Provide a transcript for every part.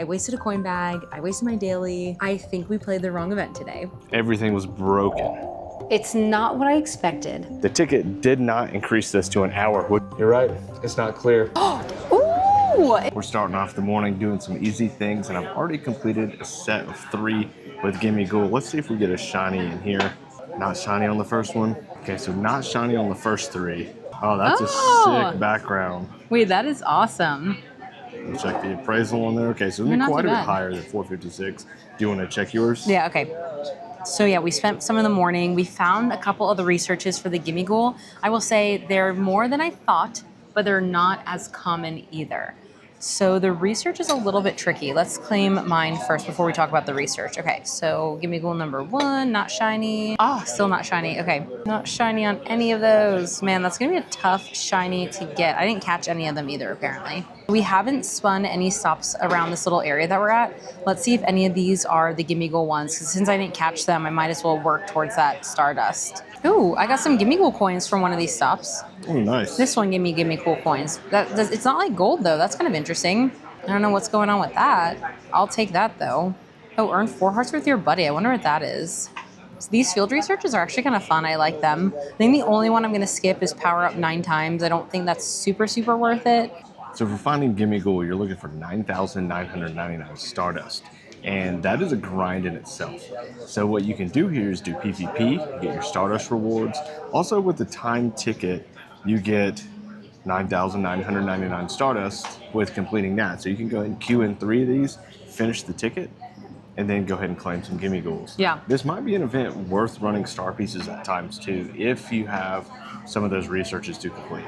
I wasted a coin bag, I wasted my daily. I think we played the wrong event today. Everything was broken. It's not what I expected. The ticket did not increase this to an hour. You're right, it's not clear. Ooh! We're starting off the morning doing some easy things, and I've already completed a set of 3 with Gimmighoul. Let's see if we get a shiny in here. Not shiny on the first one. Okay, so not shiny on the first 3. Oh, that's a sick background. Wait, that is awesome. Check the appraisal on there. Okay, so it's quite a bit higher than 456. Do you want to check yours? Yeah, okay. So yeah, we spent some of the morning. We found a couple of the researches for the Gimmighoul. I will say they're more than I thought, but they're not as common either. So the research is a little bit tricky. Let's claim mine first before we talk about the research. Okay, so Gimmighoul number 1, not shiny. Oh, still not shiny. Okay, not shiny on any of those. Man, that's gonna be a tough shiny to get. I didn't catch any of them either, apparently. We haven't spun any stops around this little area that we're at. Let's see if any of these are the Gimmighoul ones, because since I didn't catch them, I might as well work towards that Stardust. Ooh, I got some Gimmighoul coins from one of these stops. Oh, nice. This one gave me Gimmighoul coins. It's not like gold, though. That's kind of interesting. I don't know what's going on with that. I'll take that, though. Oh, earn 4 hearts with your buddy. I wonder what that is. So these field researches are actually kind of fun. I like them. I think the only one I'm going to skip is power up 9 times. I don't think that's super, super worth it. So for finding Gimmighoul, you're looking for 9,999 Stardust. And that is a grind in itself. So what you can do here is do PvP, get your Stardust rewards. Also with the time ticket, you get 9,999 Stardust with completing that. So you can go ahead and queue in 3 of these, finish the ticket, and then go ahead and claim some Gimmighouls. Yeah. This might be an event worth running star pieces at times too, if you have some of those researches to complete.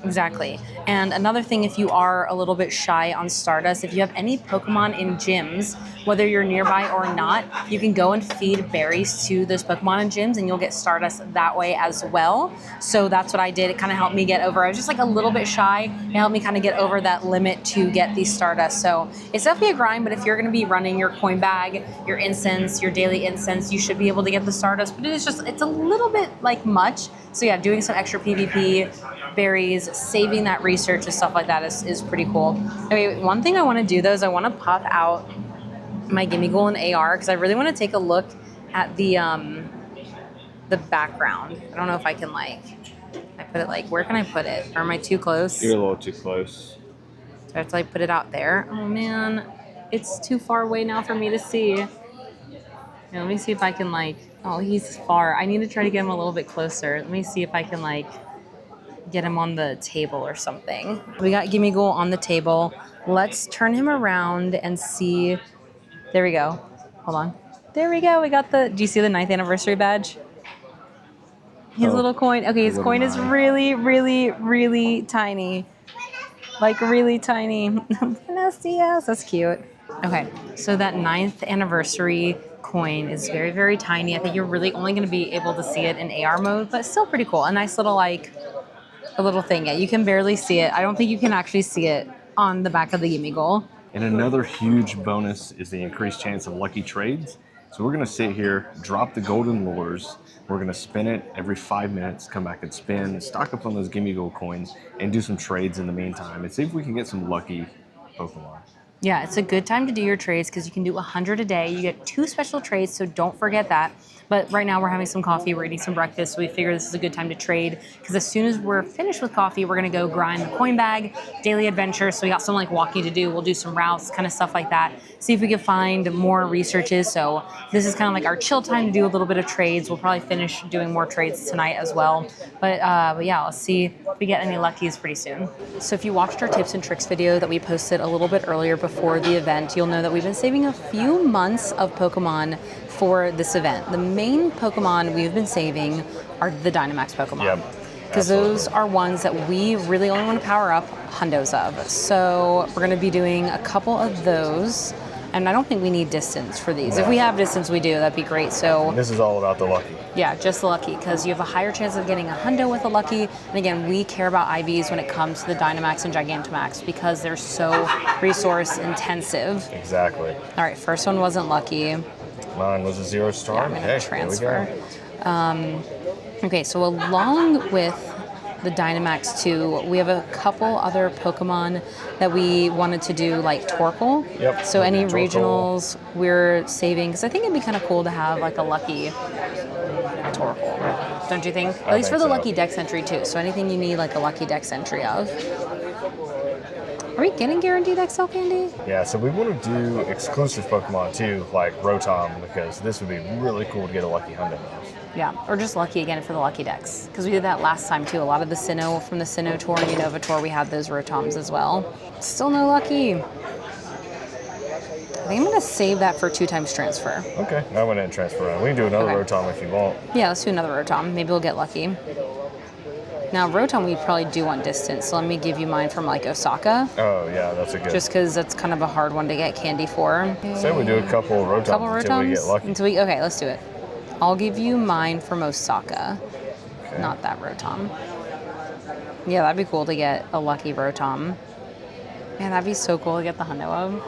Exactly. And another thing, if you are a little bit shy on Stardust, if you have any Pokemon in gyms, whether you're nearby or not, you can go and feed berries to those Pokemon in gyms and you'll get Stardust that way as well. So that's what I did. It kind of helped me get over. I was just like a little bit shy. It helped me kind of get over that limit to get these Stardust. So it's definitely a grind, but if you're going to be running your coin bag, your incense, your daily incense, you should be able to get the Stardust. But it's a little bit like much. So yeah, doing some extra PvP, berries, saving that research and stuff like that is pretty cool. Okay, one thing I want to do though is I want to pop out my Gimmighoul in AR because I really want to take a look at the background. I don't know if I can I put it where can I put it? Or am I too close? You're a little too close. So I have to put it out there. Oh man, it's too far away now for me to see. Yeah, let me see if I can oh, he's far. I need to try to get him a little bit closer. Let me see if I can get him on the table or something. We got Gimmighoul on the table. Let's turn him around and see. There we go. Hold on. There we go. We got do you see the 9th anniversary badge? His little coin. Okay, his coin is really, really, really tiny. Really tiny. Yes, that's cute. Okay, so that 9th anniversary coin is very, very tiny. I think you're really only going to be able to see it in AR mode, but still pretty cool. A nice little a little thing. Yeah, you can barely see it. I don't think you can actually see it on the back of the Gimmighoul. And another huge bonus is the increased chance of lucky trades. So we're going to sit here, drop the golden lures. We're going to spin it every 5 minutes, come back and spin, stock up on those Gimmighoul coins, and do some trades in the meantime and see if we can get some lucky Pokemon. Yeah, it's a good time to do your trades because you can do 100 a day. You get 2 special trades, so don't forget that. But right now we're having some coffee, we're eating some breakfast, so we figure this is a good time to trade because as soon as we're finished with coffee, we're gonna go grind the coin bag, daily adventure. So we got some walking to do. We'll do some routes, kind of stuff like that. See if we can find more researches. So this is kind of our chill time to do a little bit of trades. We'll probably finish doing more trades tonight as well. But yeah, let's see if we get any luckies pretty soon. So if you watched our tips and tricks video that we posted a little bit earlier before the event, you'll know that we've been saving a few months of Pokemon for this event. The main Pokemon we've been saving are the Dynamax Pokemon. Yep. Because those are ones that we really only want to power up hundos of. So we're going to be doing a couple of those. And I don't think we need distance for these. No. If we have distance, we do. That'd be great. So this is all about the lucky. Yeah, just the lucky, because you have a higher chance of getting a hundo with a lucky. And again, we care about IVs when it comes to the Dynamax and Gigantamax because they're so resource intensive. Exactly. All right, first one wasn't lucky. Mine was a 0-star. Yeah, I'm going to transfer. Okay, so along with the Dynamax too. We have a couple other Pokemon that we wanted to do, like Torkoal. Yep. So any Torkoal. regionals we're saving, because I think it'd be kind of cool to have like a lucky Torkoal. Don't you think? At least for the lucky dex entry too. So anything you need like a lucky dex entry of. Are we getting guaranteed XL candy? Yeah, so we want to do exclusive Pokemon too, like Rotom, because this would be really cool to get a lucky Hundo of. Yeah, or just lucky again for the lucky decks. Because we did that last time too. A lot of the Sinnoh from the Sinnoh Tour and Unova Tour, we had those Rotoms as well. Still no lucky. I think I'm gonna save that for 2 times transfer. Okay, I went in transfer around. We can do another Rotom if you want. Yeah, let's do another Rotom. Maybe we'll get lucky. Now Rotom we probably do want distance, so let me give you mine from like Osaka. Oh yeah, that's a good. Just because that's kind of a hard one to get candy for. Say we do a couple Rotoms until we get lucky. Okay, let's do it. I'll give you mine from Osaka. Okay. Not that Rotom. Yeah, that'd be cool to get a lucky Rotom. Man, that'd be so cool to get the Hundo of.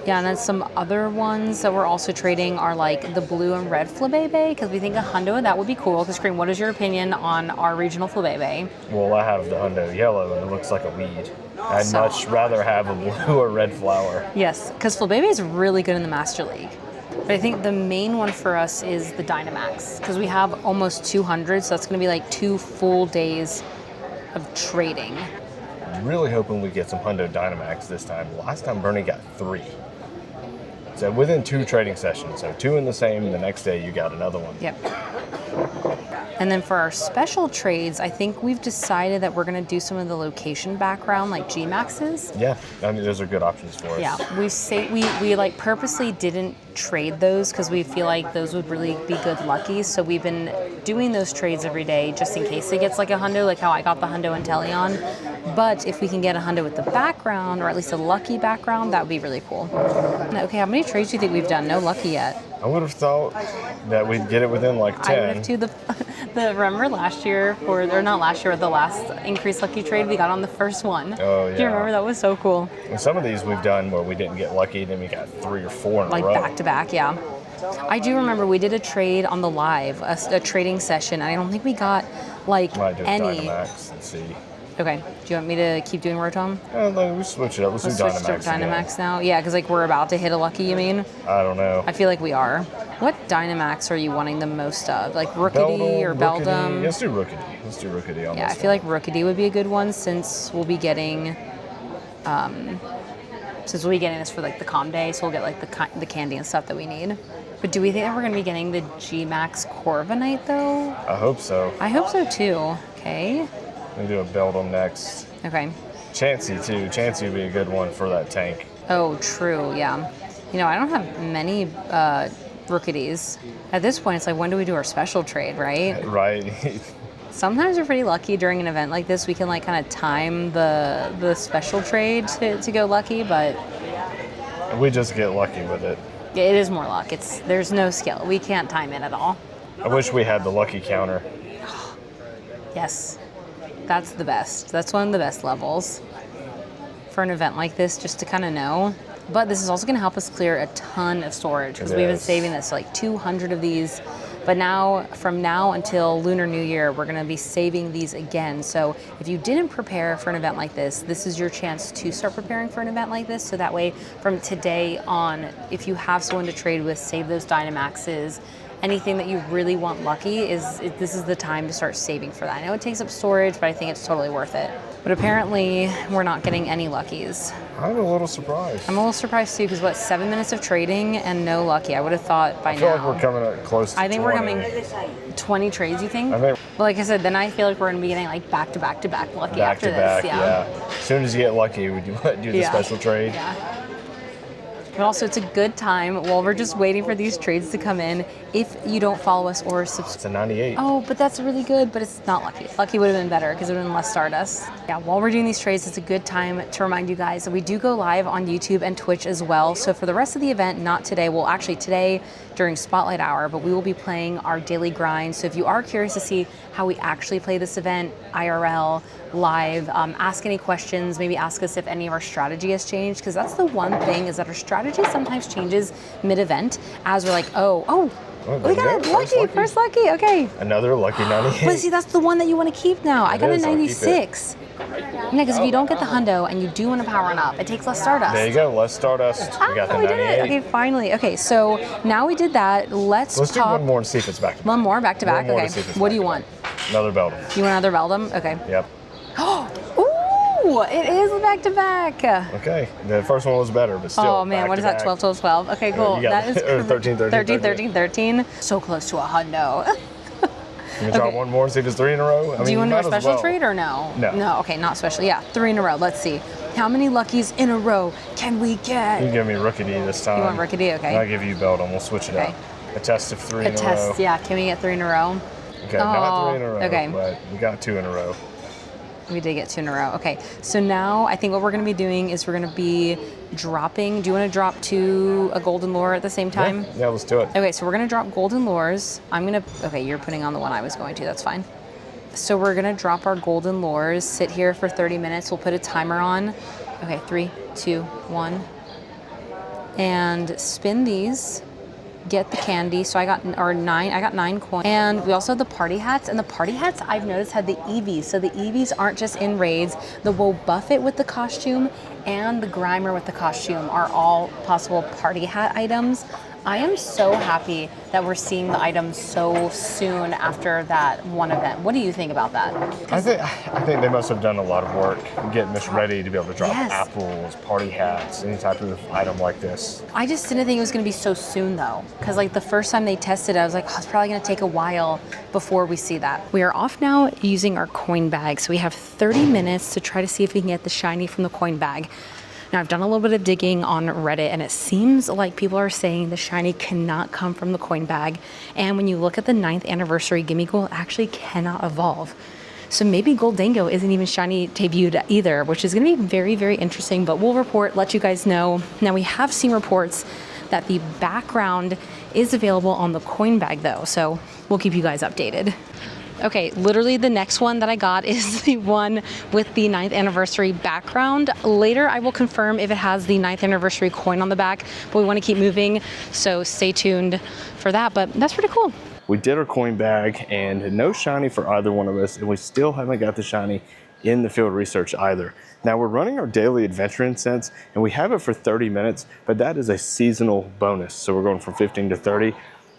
Yeah, and then some other ones that we're also trading are like the blue and red Flabébé, because we think a Hundo of that would be cool. Because Scream, what is your opinion on our regional Flabébé? Well, I have the Hundo yellow and it looks like a weed. I'd much rather have a blue or red flower. Yes, because Flabébé is really good in the Master League. But I think the main one for us is the Dynamax, because we have almost 200, so that's going to be like 2 full days of trading. I'm really hoping we get some Hundo Dynamax this time. Last time Bernie got 3. So within 2 trading sessions, so 2 in the same, the next day you got another one. Yep. And then for our special trades, I think we've decided that we're going to do some of the location background, like G-Maxes. Yeah, I mean, those are good options for us. Yeah, we like purposely didn't trade those because we feel like those would really be good luckies. So we've been doing those trades every day just in case it gets like a Hundo, like how I got the Hundo and Teleon. But if we can get a Hundo with the background, or at least a lucky background, that would be really cool. Okay, how many trades do you think we've done? No lucky yet. I would have thought that we'd get it within like 10. I would have too. Remember last year, or not last year, but the last increased lucky trade, we got on the first one. Oh, yeah. Do you remember? That was so cool. And some of these we've done where we didn't get lucky, then we got 3 or 4 in a row. Like back to back, yeah. I do remember we did a trade on the live, a trading session. I don't think we got like Might do any. Dynamax and see. Okay. Do you want me to keep doing Rotom? No, we switch it up. Let's do switch Dynamax. to Dynamax now. Yeah, because like we're about to hit a lucky. You mean? I don't know. I feel like we are. What Dynamax are you wanting the most of? Like Rookity or Beldum? Let's do Rookity. Let's do Rookity on Yeah, this I feel like Rookity would be a good one since we'll be getting. Since we'll be getting this for like the Calm Day, so we'll get like the candy and stuff that we need. But do we think that we're going to be getting the G-Max Corviknight though? I hope so. I hope so too. Okay. We'll do a Beldum next. Okay. Chansey too. Chansey would be a good one for that tank. Oh, true. Yeah. You know, I don't have many Rookities. At this point, it's like, when do we do our special trade, right? Right. Sometimes we're pretty lucky during an event like this. We can like kind of time the special trade to go lucky, but we just get lucky with it. Yeah, it is more luck. There's no skill. We can't time it at all. I wish we had the lucky counter. Yes, that's the best. That's one of the best levels for an event like this, just to kind of know. But this is also going to help us clear a ton of storage because we've been saving this like 200 of these. But now, from now until Lunar New Year, we're going to be saving these again. So if you didn't prepare for an event like this is your chance to start preparing for an event like this. So that way, from today on, if you have someone to trade with, save those Dynamaxes. Anything that you really want lucky, this is the time to start saving for that. I know it takes up storage, but I think it's totally worth it. But apparently, we're not getting any luckies. I'm a little surprised. I'm a little surprised too, because 7 minutes of trading and no lucky? I would have thought by now. I feel like we're coming up close to 20. I think we're coming 20 trades, you think? I think. Well, like I said, then I feel like we're going to be getting like back to back to back lucky back after to back, this. Yeah. As soon as you get lucky, we do the special trade. Yeah. But also, it's a good time while we're just waiting for these trades to come in. If you don't follow us or subscribe. It's a 98. Oh, but that's really good, but it's not lucky. Lucky would have been better because it would have been less Stardust. Yeah, while we're doing these trades, it's a good time to remind you guys that we do go live on YouTube and Twitch as well. So for the rest of the event, not today, well, actually today during Spotlight Hour, but we will be playing our daily grind. So if you are curious to see how we actually play this event, IRL, live, ask any questions, maybe ask us if any of our strategy has changed, because that's the one thing is that our strategy sometimes changes mid-event as we're like, oh, Oh, We got it. Lucky. First lucky. Okay. Another lucky 98. But see, that's the one that you want to keep now. I got a 96. Yeah, because if you don't get the hundo and you do want to power it up, it takes less Stardust. There you go. Less Stardust. We got the we 98. did it. Okay, finally. Okay, so now we did that. Let's do one more and see if it's back to back. One more back to back. Okay. What do you want? Another Beldum. You want another Beldum? Okay. Yep. Ooh, it is back to back. Okay. The first one was better, but still. Oh man, what is that? 12, 12, 12. Okay, cool. That is 13, 13, 13, 13. So close to a hundo. You can try one more and see if it's 3 in a row. Do you want to do a special trade or no? No. No, okay, not special. Yeah, 3 in a row. Let's see. How many luckies in a row can we get? You give me Rookie D this time. You want Rookie D? Okay. And I'll give you Beldum. We'll switch it up. A test of 3 in a row. Yeah. Can we get 3 in a row? Okay, not 3 in a row. Okay. But we got 2 in a row. We did get 2 in a row. Okay, so now I think what we're going to be doing is we're going to be dropping. Do you want to drop 2 a golden lure at the same time? Yeah, let's do it. Okay, so we're going to drop golden lures. Okay, you're putting on the one I was going to. That's fine. So we're going to drop our golden lures, sit here for 30 minutes. We'll put a timer on. Okay, 3, 2, 1. And spin these. Get the candy. So I got 9 coins. And we also have the party hats. And the party hats I've noticed had the EVs. So the EVs aren't just in raids. The Woe Buffet with the costume and the Grimer with the costume are all possible party hat items. I am so happy that we're seeing the items so soon after that one event. What do you think about that? I think they must have done a lot of work getting this ready to be able to drop apples, party hats, any type of item like this. I just didn't think it was going to be so soon though, because like the first time they tested it, I was like, oh, it's probably going to take a while before we see that. We are off now using our coin bag, so we have 30 minutes to try to see if we can get the shiny from the coin bag. Now, I've done a little bit of digging on Reddit, and it seems like people are saying the shiny cannot come from the coin bag. And when you look at the 9th Anniversary Gimmighoul, it actually cannot evolve. So maybe Gholdengo isn't even shiny debuted either, which is going to be very, very interesting. But we'll report, let you guys know. Now, we have seen reports that the background is available on the coin bag, though. So we'll keep you guys updated. Okay, literally the next one that I got is the one with the 9th anniversary background. Later, I will confirm if it has the 9th anniversary coin on the back, but we want to keep moving, so stay tuned for that, but that's pretty cool. We did our coin bag and no shiny for either one of us, and we still haven't got the shiny in the field research either. Now we're running our Daily Adventure Incense, and we have it for 30 minutes, but that is a seasonal bonus, so we're going from 15 to 30.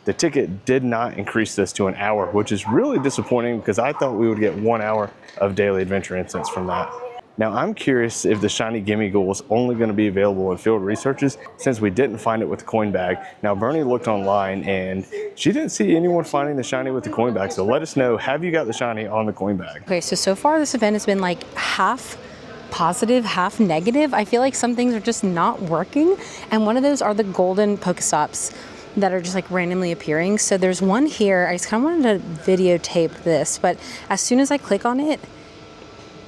The ticket did not increase this to an hour, which is really disappointing because I thought we would get 1 hour of Daily Adventure Incense from that. Now I'm curious if the Shiny Gimmighoul is only going to be available in field researches since we didn't find it with the coin bag. Now Bernie looked online and she didn't see anyone finding the shiny with the coin bag, so let us know, have you got the shiny on the coin bag? Okay, so far this event has been like half positive, half negative. I feel like some things are just not working, and one of those are the Golden PokéStops that are just like randomly appearing. So there's one here. I just kind of wanted to videotape this, but as soon as I click on it,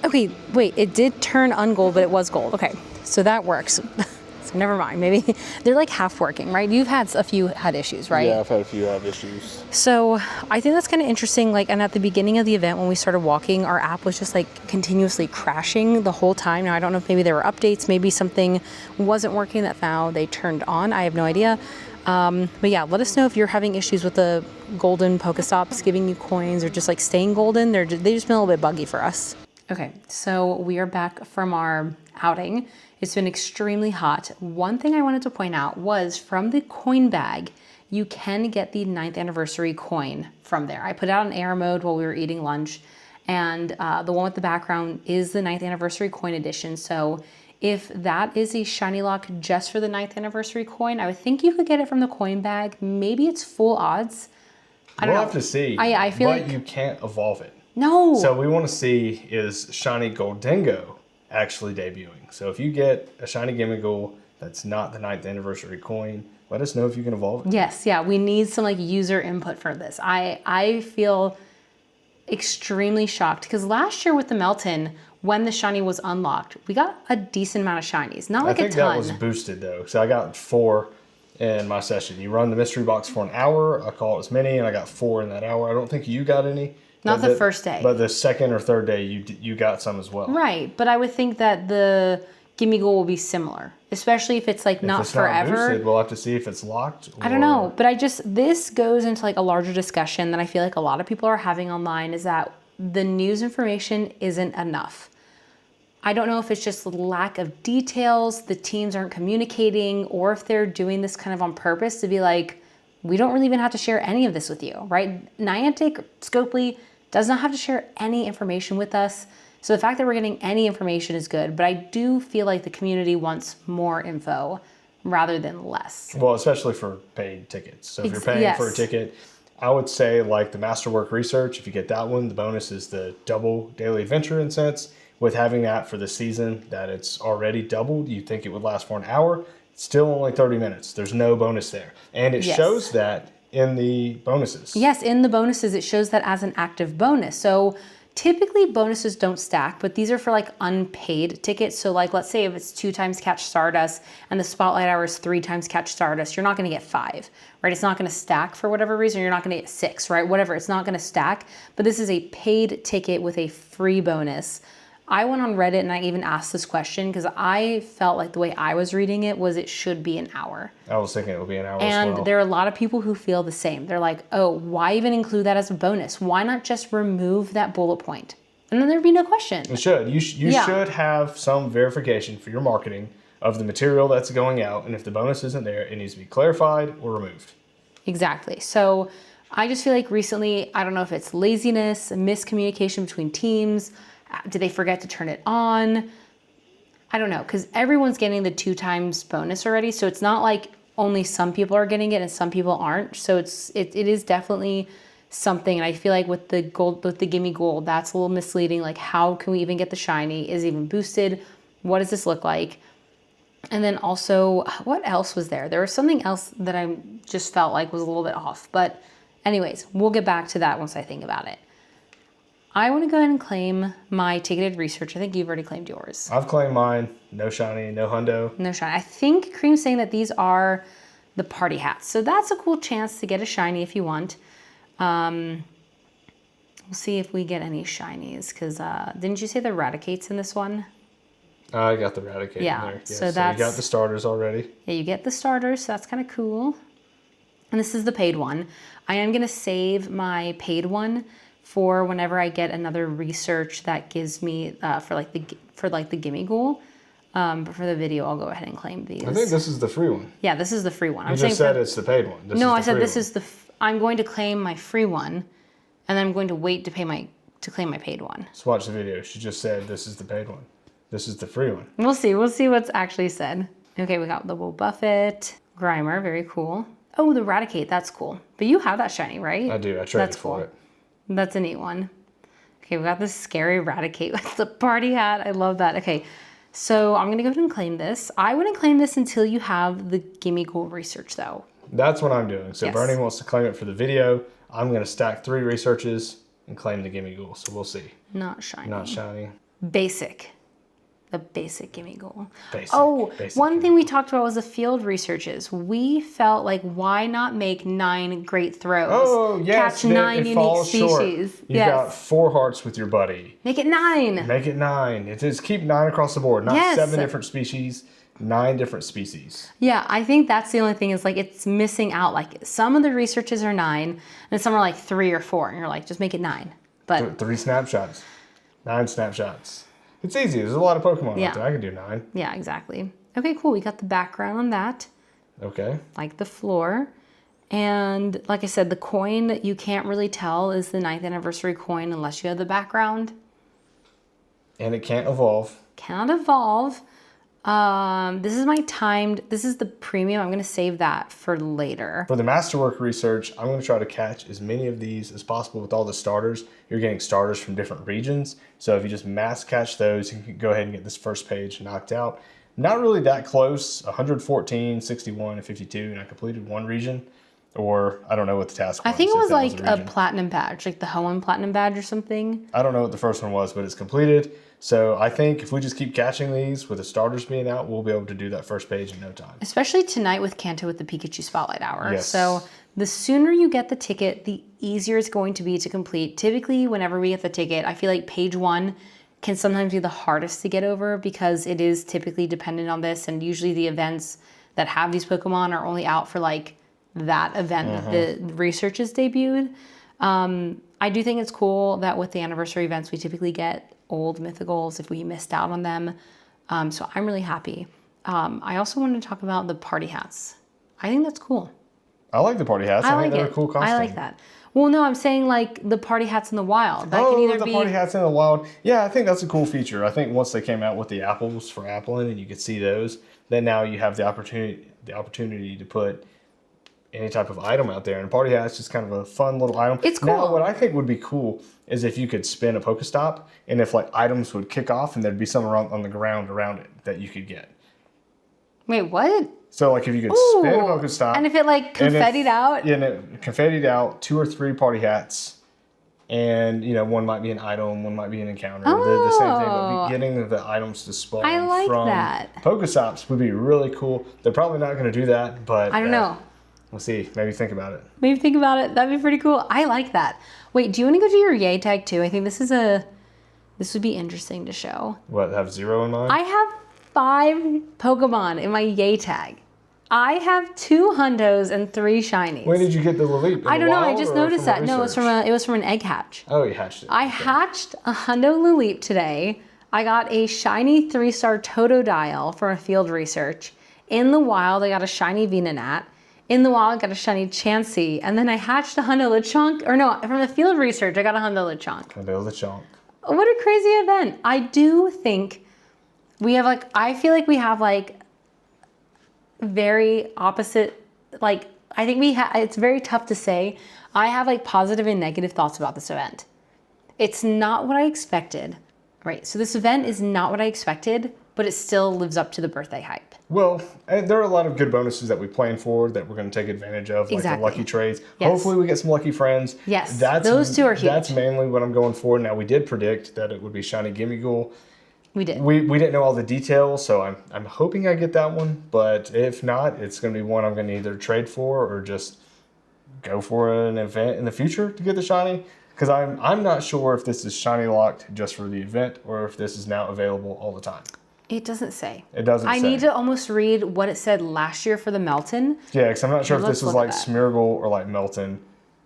okay, wait, it did turn ungold, but it was gold. Okay, so that works. So never mind, maybe they're like half working, right? You've had a few issues, right? Yeah, I've had a few issues. So I think that's kind of interesting. Like, and at the beginning of the event, when we started walking, our app was just like continuously crashing the whole time. Now I don't know if maybe there were updates, maybe something wasn't working that now they turned on. I have no idea. But yeah, let us know if you're having issues with the Golden PokéStops giving you coins or just like staying golden. They just been a little bit buggy for us. Okay, so we are back from our outing. It's been extremely hot. One thing I wanted to point out was from the coin bag, you can get the 9th anniversary coin from there. I put it out in AR mode while we were eating lunch, and the one with the background is the 9th anniversary coin edition. So if that is a shiny lock just for the 9th anniversary coin, I would think you could get it from the coin bag. Maybe it's full odds. I don't know. We'll have to see. I feel like you can't evolve it. No. So we want to see, is Shiny Gholdengo actually debuting? So if you get a Shiny Gimmighoul that's not the 9th anniversary coin, let us know if you can evolve it. Yes, yeah, we need some like user input for this. I feel extremely shocked because last year with the Melton, when the shiny was unlocked, we got a decent amount of shinies, not like a ton. I think that was boosted though, so I got 4 in my session. You run the mystery box for an hour, I call it as many, and I got 4 in that hour. I don't think you got any. Not the first day. But the second or third day, you got some as well. Right, but I would think that the Gimmighoul will be similar, especially if it's like not If it's forever. not boosted, we'll have to see if it's locked. I don't know, but this goes into like a larger discussion that I feel like a lot of people are having online, is that the news information isn't enough. I don't know if it's just lack of details, the teams aren't communicating, or if they're doing this kind of on purpose to be like, we don't really even have to share any of this with you, right? Niantic, Scopely does not have to share any information with us. So the fact that we're getting any information is good, but I do feel like the community wants more info rather than less. Well, especially for paid tickets. So if you're paying for a ticket, I would say like the Masterwork Research, if you get that one, the bonus is the double Daily Adventure Incense. With having that for the season, that it's already doubled, you think it would last for an hour. It's still only 30 minutes. There's no bonus there. And it shows that in the bonuses. Yes, in the bonuses, it shows that as an active bonus. So typically bonuses don't stack, but these are for like unpaid tickets. So like, let's say if it's 2 times catch Stardust and the spotlight hour is 3 times catch Stardust, you're not gonna get 5, right? It's not gonna stack for whatever reason. You're not gonna get 6, right? Whatever, it's not gonna stack, but this is a paid ticket with a free bonus. I went on Reddit and I even asked this question because I felt like the way I was reading it was it should be an hour. I was thinking it would be an hour and as well. There are a lot of people who feel the same. They're like, oh, why even include that as a bonus? Why not just remove that bullet point? And then there'd be no question. It should. You should have some verification for your marketing of the material that's going out. And if the bonus isn't there, it needs to be clarified or removed. Exactly. So I just feel like recently, I don't know if it's laziness, miscommunication between teams. Did they forget to turn it on? I don't know, because everyone's getting the 2 times bonus already. So it's not like only some people are getting it and some people aren't. So it is definitely something. And I feel like with the Gimmighoul, that's a little misleading. Like, how can we even get the shiny? Is it even boosted? What does this look like? And then also, what else was there? There was something else that I just felt like was a little bit off. But anyways, we'll get back to that once I think about it. I want to go ahead and claim my ticketed research. I think you've already claimed yours. I've claimed mine. No shiny, no hundo. No shiny. I think Cream's saying that these are the party hats. So that's a cool chance to get a shiny if you want. We'll see if we get any shinies. Because didn't you say the Raticate's in this one? I got the Raticate in there. Yes, so that's... you got the starters already. Yeah, you get the starters. So that's kind of cool. And this is the paid one. I am going to save my paid one for whenever I get another research that gives me for like the Gimmighoul. But for the video, I'll go ahead and claim these. I think this is the free one. Yeah, this is the free one. You just said it's the paid one. No, I said this is the. I'm going to claim my free one, and then I'm going to wait to claim my paid one. Let's watch the video. She just said this is the paid one. This is the free one. We'll see. We'll see what's actually said. Okay, we got the Will Buffett, Grimer, very cool. Oh, the Raticate, that's cool. But you have that shiny, right? I do. I traded for it. That's a neat one. Okay, we got this scary Raticate with the party hat. I love that. Okay, so I'm gonna go ahead and claim this. I wouldn't claim this until you have the Gimmighoul research though. That's what I'm doing. So Bernie wants to claim it for the video. I'm gonna stack 3 researches and claim the Gimmighoul. So we'll see. Not shiny. Not shiny. Basic. The basic Gimmighoul. Basic. One thing we talked about was the field researches. We felt like, why not make 9 great throws? Oh, yes. Catch 9 unique species. You've got 4 hearts with your buddy. Make it 9. Make it 9. It is keep 9 across the board, not 7 different species. 9 different species. Yeah, I think that's the only thing is like it's missing out. Like some of the researches are 9 and some are like 3 or 4. And you're like, just make it 9. But 3 snapshots. 9 snapshots. It's easy. There's a lot of Pokemon out there. I can do 9. Yeah, exactly. Okay, cool. We got the background on that. Okay. Like the floor. And like I said, the coin that you can't really tell is the 9th anniversary coin unless you have the background. And it can't evolve. Cannot evolve. This is my timed, this is the premium. I'm going to save that for later. For the Masterwork research, I'm going to try to catch as many of these as possible with all the starters. You're getting starters from different regions. So if you just mass catch those, you can go ahead and get this first page knocked out. Not really that close, 114, 61, and 52, and I completed 1 region. Or I don't know what the task was. I think it was like a platinum badge, like the Hoenn platinum badge or something. I don't know what the first one was, but it's completed. So I think if we just keep catching these with the starters being out, we'll be able to do that first page in no time. Especially tonight with Kanto with the Pikachu Spotlight Hour. Yes. So the sooner you get the ticket, the easier it's going to be to complete. Typically, whenever we get the ticket, I feel like page 1 can sometimes be the hardest to get over because it is typically dependent on this, and usually the events that have these Pokemon are only out for like that event that the research is debuted. I do think it's cool that with the anniversary events, we typically get old Mythicals if we missed out on them. So I'm really happy. I also wanted to talk about the party hats. I think that's cool. I like the party hats. I think they're a cool costume. I like that. Well, no, I'm saying like the party hats in the wild. That can either the party hats in the wild. Yeah, I think that's a cool feature. I think once they came out with the apples for appling and you could see those, then now you have the opportunity to put any type of item out there. And a party hat's just kind of a fun little item. It's cool. Now, what I think would be cool is if you could spin a PokéStop and if like items would kick off and there'd be some on the ground around it that you could get. Wait, what? So like if you could spin a PokéStop. And if it like confettied out? Yeah, and it confettied out 2 or 3 party hats. And, you know, one might be an item, one might be an encounter. They're the same thing, but getting the items to spawn from PokéStops would be really cool. They're probably not going to do that, but I don't know. We'll see. Maybe think about it. Maybe think about it. That'd be pretty cool. I like that. Wait, do you want to go to your yay tag too? I think this would be interesting to show. What, have 0 in mind? I have 5 Pokemon in my yay tag. I have 2 Hundos and 3 Shinies. When did you get the Lilip? I don't know. I just noticed that. No, it was from an egg hatch. Oh, you hatched it. I hatched a Hundo Lilip today. I got a shiny 3-star Totodile for a field research. In the wild, I got a shiny Venonat. In the wild, I got a shiny Chansey. And then I hatched a Hundo Lechonk. Or no, from the field research, I got a Hundo Lechonk. Hundo Lechonk. What a crazy event. I do think we have like, I feel like we have like very opposite, like, I think it's very tough to say. I have like positive and negative thoughts about this event. It's not what I expected, right? So this event is not what I expected, but it still lives up to the birthday hype. Well, there are a lot of good bonuses that we plan for that we're going to take advantage of, like the lucky trades. Yes. Hopefully we get some lucky friends. Yes, those 2 are huge. That's mainly what I'm going for. Now, we did predict that it would be Shiny Gimmighoul. We did. We didn't know all the details, so I'm hoping I get that one. But if not, it's going to be one I'm going to either trade for or just go for an event in the future to get the shiny. Because I'm not sure if this is shiny locked just for the event or if this is now available all the time. It doesn't say. It doesn't say. I need to almost read what it said last year for the Melton. Yeah, because I'm not sure if this was like Smeargle or like Melton.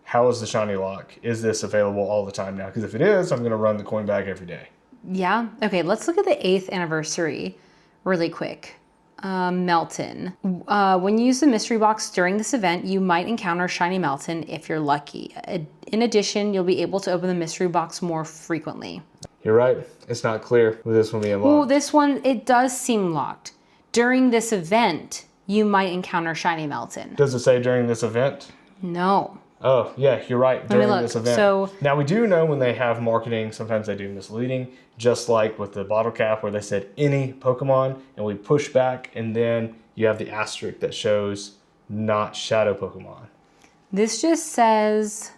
How is the shiny lock? Is this available all the time now? Because if it is, I'm going to run the coin bag every day. Yeah. Okay, let's look at the 8th anniversary really quick. Melton. When you use the mystery box during this event, you might encounter shiny Melton if you're lucky. In addition, you'll be able to open the mystery box more frequently. You're right. It's not clear with this one being locked. Well, this one, it does seem locked. During this event, you might encounter shiny Melton. Does it say during this event? No. Oh, yeah, you're right. During this event. So, now, we do know when they have marketing, sometimes they do misleading, just like with the bottle cap where they said any Pokemon, and we push back, and then you have the asterisk that shows not shadow Pokemon. This just says,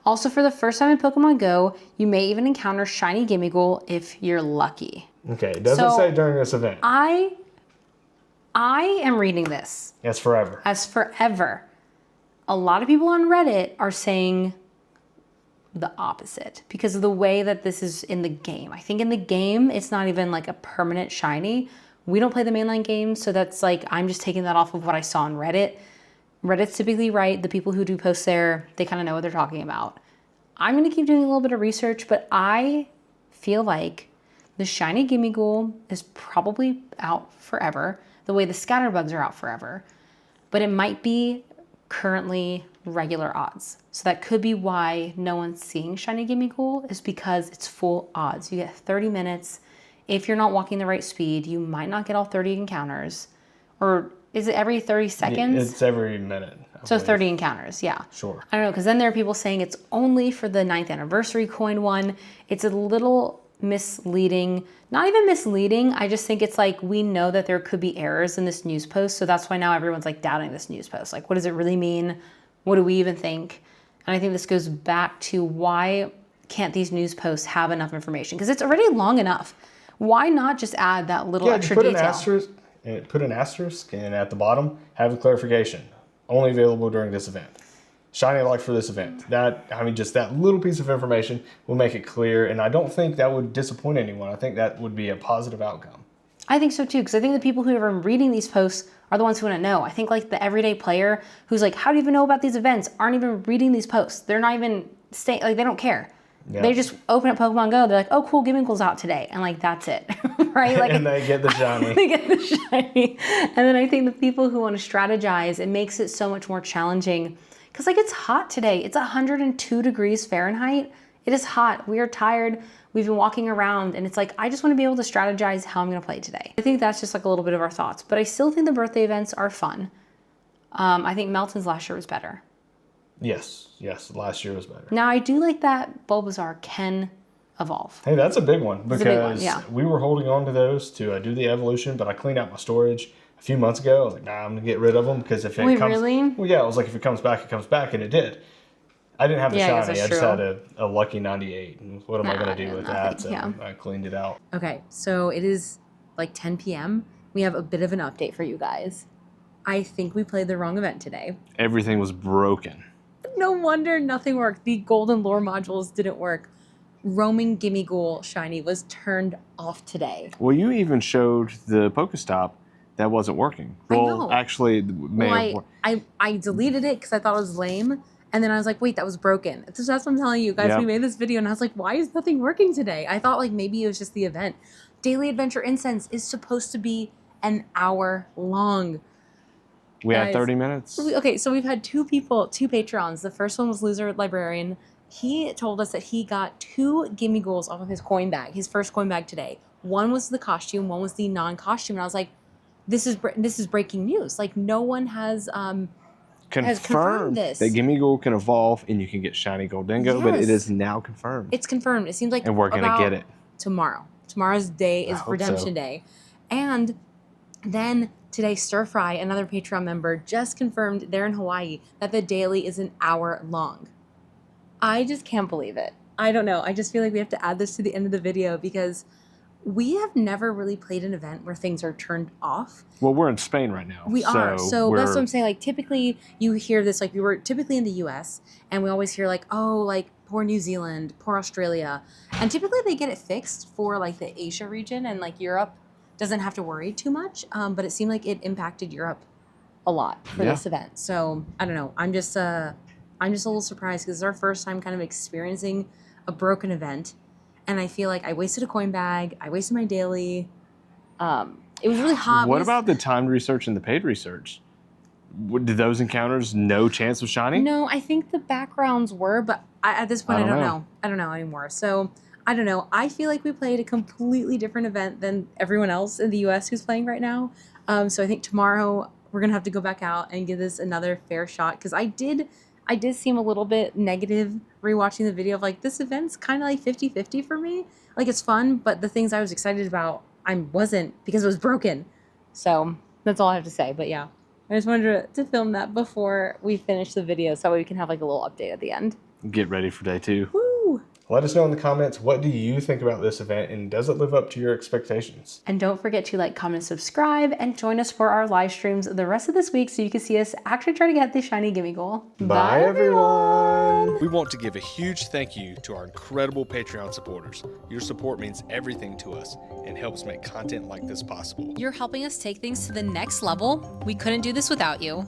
also for the first time in Pokemon Go, you may even encounter Shiny Gimmighoul if you're lucky. Okay, it doesn't say during this event. I am reading this. As forever. As forever. A lot of people on Reddit are saying the opposite because of the way that this is in the game. I think in the game, it's not even like a permanent shiny. We don't play the mainline game, so that's like, I'm just taking that off of what I saw on Reddit. Reddit's typically right. The people who do post there, they kind of know what they're talking about. I'm going to keep doing a little bit of research, but I feel like the Shiny Gimmighoul is probably out forever, the way the scatterbugs are out forever. But it might be currently regular odds. So that could be why no one's seeing Shiny Gimmighoul, is because it's full odds. You get 30 minutes. If you're not walking the right speed, you might not get all 30 encounters. Or is it every 30 seconds? It's every minute. So 30 encounters, yeah. Sure. I don't know, because then there are people saying it's only for the 9th anniversary coin one. It's a little misleading. Not even misleading. I just think it's like, we know that there could be errors in this news post. So that's why now everyone's like doubting this news post. Like, what does it really mean? What do we even think? And I think this goes back to why can't these news posts have enough information? Because it's already long enough. Why not just add that little extra detail? Put an asterisk and at the bottom have a clarification. Only available during this event. Shiny likes for this event. That, I mean, just that little piece of information will make it clear, and I don't think that would disappoint anyone. I think that would be a positive outcome. I think so too, because I think the people who are reading these posts are the ones who want to know. I think like the everyday player who's like, how do you even know about these events, aren't even reading these posts. They're not even staying, like they don't care. Yeah. They just open up Pokemon Go. They're like, oh, cool, Gimmighoul's out today. And like, that's it, right? Like, and they get the shiny. They get the shiny. And then I think the people who want to strategize, it makes it so much more challenging. Because like it's hot today. It's 102 degrees Fahrenheit. It is hot. We are tired. We've been walking around and it's like, I just want to be able to strategize how I'm going to play today. I think that's just like a little bit of our thoughts, but I still think the birthday events are fun. I think Melton's last year was better. Yes, last year was better. Now I do like that Bulbasaur can evolve. Hey, that's a big one because big one, yeah. We were holding on to those to do the evolution, but I cleaned out my storage a few months ago. I was like, nah, I'm gonna get rid of them because if it comes, really? Well, yeah, I was like, if it comes back, it comes back, and it did. I didn't have the shiny. I just had a lucky 98. And what am I gonna do with that? So I cleaned it out. Okay, so it is like 10 p.m. We have a bit of an update for you guys. I think we played the wrong event today. Everything was broken. No wonder nothing worked. The golden lore modules didn't work. Roaming Gimmighoul shiny was turned off today. Well, you even showed the PokéStop that wasn't working. Well, I know. Actually, I deleted it because I thought it was lame. And then I was like, wait, that was broken. So that's what I'm telling you guys. Yeah. We made this video and I was like, why is nothing working today? I thought like maybe it was just the event. Daily Adventure Incense is supposed to be an hour long. We had 30 minutes. Okay, so we've had two patrons. The first one was Loser Librarian. He told us that he got 2 Gimmighouls off of his coin bag, his first coin bag today. One was the costume, one was the non-costume. And I was like, this is breaking news. Like no one has confirmed this. That Gimmighoul can evolve and you can get Shiny Gholdengo, but it is now confirmed. It's confirmed. It seems like and we're gonna get it tomorrow. Tomorrow's day is Redemption Day, and then today Stir Fry, another Patreon member, just confirmed they're in Hawaii that the daily is an hour long. I just can't believe it. I don't know. I just feel like we have to add this to the end of the video because we have never really played an event where things are turned off. Well, we're in Spain right now. We are. So that's what I'm saying. Like, typically you hear this, like we were typically in the US and we always hear like, oh, like poor New Zealand, poor Australia. And typically they get it fixed for like the Asia region and like Europe doesn't have to worry too much. But it seemed like it impacted Europe a lot for this event. So I don't know. I'm just a little surprised because it's our first time kind of experiencing a broken event. And I feel like I wasted a coin bag. I wasted my daily. It was really hot. What about the timed research and the paid research? Did those encounters no chance of shiny? No, I think the backgrounds were, but at this point, I don't know. I don't know anymore. So I don't know. I feel like we played a completely different event than everyone else in the US who's playing right now. So I think tomorrow we're going to have to go back out and give this another fair shot because I did seem a little bit negative rewatching the video of like, this event's kind of like 50-50 for me. Like it's fun, but the things I was excited about, I wasn't because it was broken. So that's all I have to say. But yeah, I just wanted to film that before we finish the video so that way we can have like a little update at the end. Get ready for day 2. Woo! Let us know in the comments, what do you think about this event and does it live up to your expectations? And don't forget to like, comment, subscribe, and join us for our live streams the rest of this week so you can see us actually try to get the Shiny Gimmighoul. Bye everyone! We want to give a huge thank you to our incredible Patreon supporters. Your support means everything to us and helps make content like this possible. You're helping us take things to the next level. We couldn't do this without you.